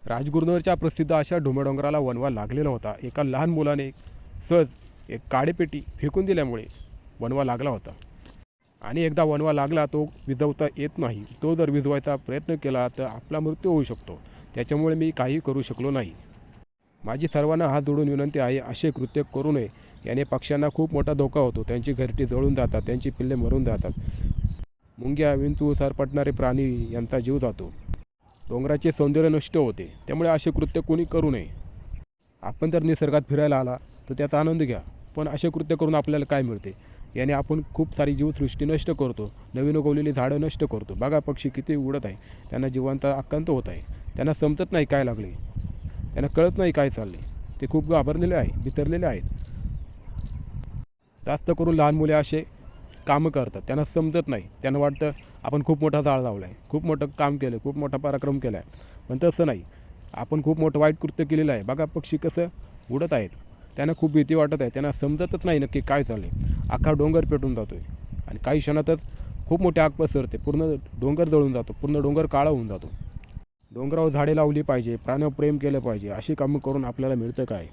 राजगुरुनगरच्या प्रसिद्ध अशा डोंगराला वणवा लागलेला होता. एका लहान मुलाने सहज एक काडेपेटी फेकून दिल्यामुळे वणवा लागला होता. आणि एकदा वणवा लागला तो विझवता येत नाही. तो जर विझवायचा प्रयत्न केला तर आपला मृत्यू होऊ शकतो. त्याच्यामुळे मी काही करू शकलो नाही. माझी सर्वांना हात जोडून विनंती आहे, असे कृत्य करू नये. याने पक्ष्यांना खूप मोठा धोका होतो. त्यांची घरटी जळून जातात, त्यांची पिल्ले मरून जातात. मुंग्या, विंचू, सरपटणारे प्राणी यांचा जीव जातो. डोंगराचे सौंदर्य नष्ट होते. त्यामुळे असे कृत्य कोणी करू नये. आपण जर निसर्गात फिरायला आला तर त्याचा आनंद घ्या, पण असे कृत्य करून आपल्याला काय मिळते? याने आपण खूप सारी जीवसृष्टी नष्ट करतो. नवीन उगवलेली झाडं नष्ट करतो. बघा पक्षी किती उडत आहे, त्यांना जिवंत आकांत होत आहे. त्यांना समजत नाही काय लागले, त्यांना कळत नाही काय चालले. ते खूप घाबरलेले आहे, बिथरलेले आहेत. जास्त करून लहान मुले असे कामं करतात, त्यांना समजत नाही. त्यांना वाटतं आपण खूप मोठा झाड लावला आहे, खूप मोठं काम केलं, खूप मोठा पराक्रम केला आहे. पण तसं नाही, आपण खूप मोठं वाईट कृत्य केलेलं आहे. बघा पक्षी कसं उडत आहेत, त्यांना खूप भीती वाटत आहे. त्यांना समजतच नाही नक्की काय चाललं आहे. अख्खा डोंगर पेटून जातो आहे आणि काही क्षणातच खूप मोठी आग पसरते. पूर्ण डोंगर जळून जातो, पूर्ण डोंगर काळा होऊन जातो. डोंगरावर झाडे लावली पाहिजे, प्राण्यावर प्रेम केलं पाहिजे. अशी कामं करून आपल्याला मिळतं काय?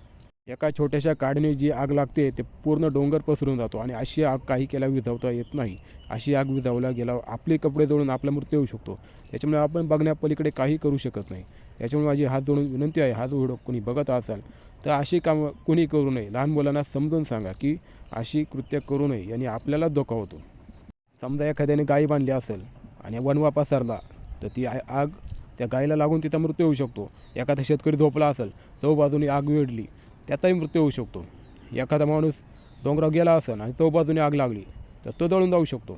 एका छोट्याशा काडीने जी आग लागते ते पूर्ण डोंगर पसरून जातो. आणि अशी आग काही केल्या विझवता येत नाही. अशी आग विझवल्या गेल्यावर आपले कपडे जळून आपला मृत्यू होऊ शकतो. त्याच्यामुळे आपण बघण्यापलीकडे काही करू शकत नाही. त्याच्यामुळे माझी हात जोडून विनंती आहे, हा व्हिडिओ कोणी बघत असाल तर अशी कामं कोणी करू नये. लहान मुलांना समजून सांगा की अशी कृत्य करू नये, याने आपल्याला धोका होतो. समजा एखाद्याने गाय बांधली असेल आणि वणवा पसरला तर ती आग त्या गायीला लागून तिचा मृत्यू होऊ शकतो. एखादा शेतकरी झोपला असेल, चौबाजूने आग विडली, त्याचाही मृत्यू होऊ शकतो. एखादा माणूस डोंगरावर गेला असेल आणि चौबाजूने आग लागली तर तो जळून जाऊ शकतो.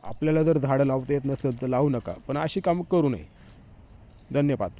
आपल्याला जर झाडं लावता येत नसेल तर लावू नका, पण अशी कामं करू नये. धन्यवाद.